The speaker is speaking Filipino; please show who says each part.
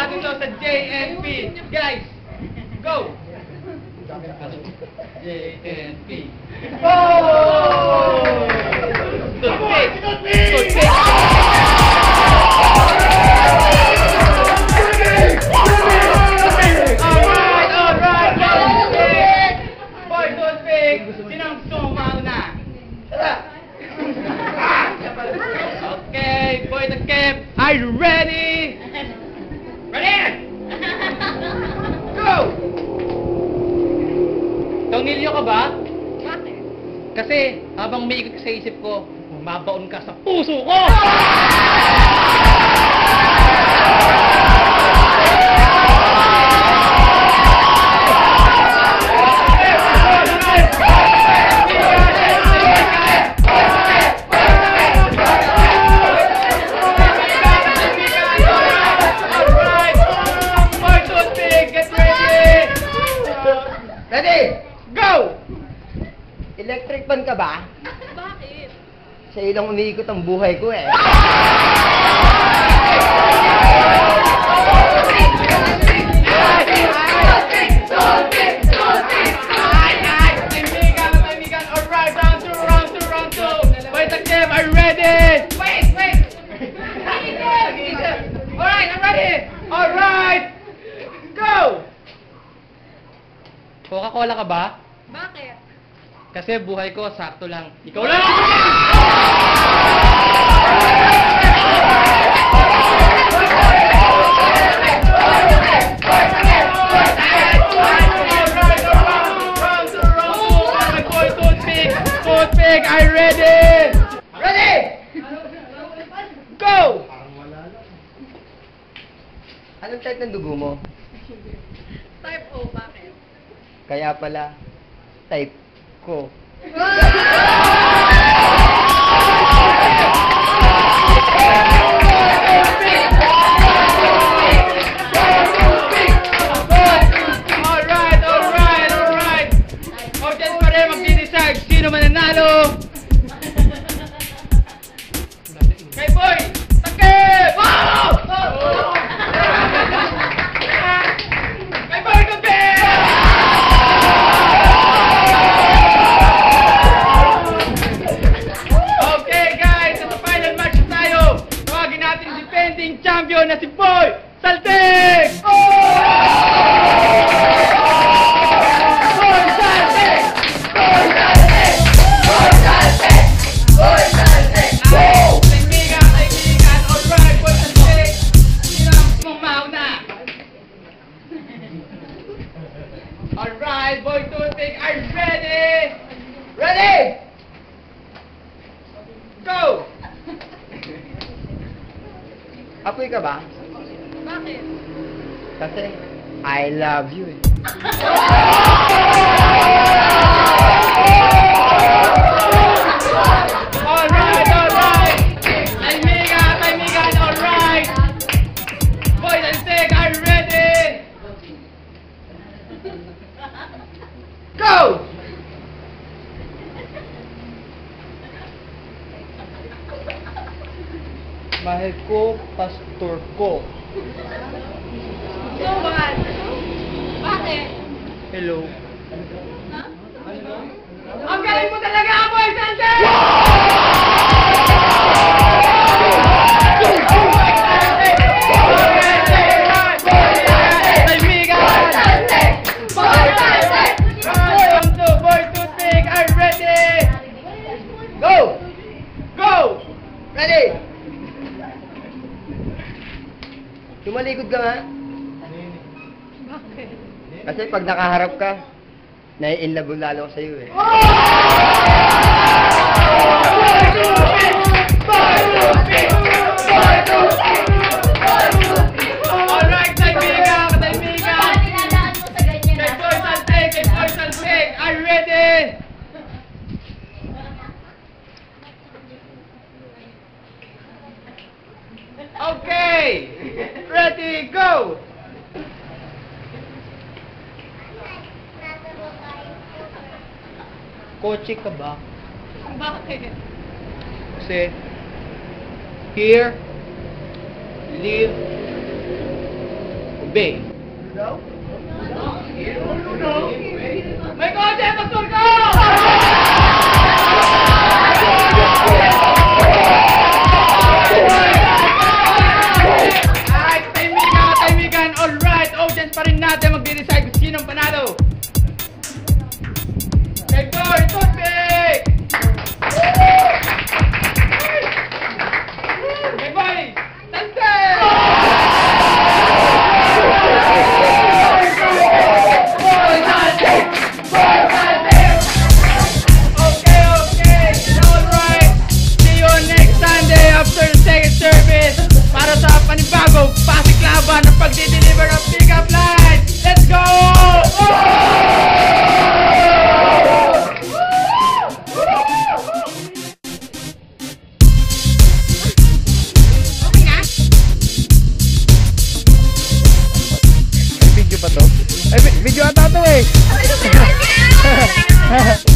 Speaker 1: natin to sa JNP. Guys, go! JNP. Oh! Toothpick! Toothpick! Alright! Boy, toothpick! Sinang gusto mo mauna? Okay, boy the camp, are you ready? Ready? Go! Tonilyo ka ba?
Speaker 2: Bakit?
Speaker 1: Kasi habang may ikot sa isip ko, mabaon ka sa puso ko!
Speaker 3: Ready?
Speaker 1: Go!
Speaker 3: Electric fan ka ba?
Speaker 2: Bakit?
Speaker 3: Sa ilong umiikot ang buhay ko eh.
Speaker 1: Kaibigan, alright, round two. Wait, the game, are you ready? Wait. Alright, I'm ready. Alright, go! Coca-Cola ka ba?
Speaker 2: Bakit?
Speaker 1: Kasi buhay ko, sakto lang. Ikaw lang! Toothpick, are you ready?
Speaker 3: Ready?
Speaker 1: Go!
Speaker 3: Anong type ng dugo mo?
Speaker 2: Type O, bakit?
Speaker 3: Kaya pala, type ko.
Speaker 1: Alright. Audience pa rin magdi-decide sino mananalo. Kay boy! Takip! Wow! Kay boy, takip! Okay guys, sa final match na tayo. Tawagin natin yung defending champion na si Boy Saltik! Kaibigan, alright, Boy Saltik! Sino ang gusto mong mauna? Alright, Boy Toothpick, are you ready?
Speaker 3: Ready?
Speaker 1: Go!
Speaker 3: Apoy ka ba?
Speaker 2: Bakit?
Speaker 3: Kasi, I love you eh.
Speaker 1: Alright! Kaibigan, alright! Boy Saltik, are you ready? Go!
Speaker 3: Mahal ko, pastor ko.
Speaker 2: So bad. Bakit?
Speaker 3: Hello.
Speaker 2: Ha?
Speaker 1: Ang galing mo talaga, Boy Saltik! Boy Toothpick, are you ready?
Speaker 3: Go!
Speaker 1: Go!
Speaker 3: Ready? Tumalikod ka nga.
Speaker 2: Bakit?
Speaker 3: Kasi pag nakaharap ka, nai-inlove lalo ako sa'yo eh.
Speaker 1: Alright, kaibigan!
Speaker 2: Nilalaan mo sa ganyan
Speaker 1: Kay Boy Saltik, are you ready? Okay! Ready, go!
Speaker 3: Kotse ka ba?
Speaker 2: Bakit?
Speaker 3: Kasi, here, live,
Speaker 1: B. May kotse, pastor ko! Ay, kaibigan, alright, audience pa rin natin magde-decide kung sinong panalo. Hector, toothpick! Hey boy, Salte! Okay, alright. See you next Sunday after the second service para sa panibagong pasiklaban ng pagdi-deliver ng pick-up lines. Let's go!
Speaker 2: Okay na?
Speaker 3: Video pa to? Ay, video ata to eh.
Speaker 2: Ay, ito ba yun?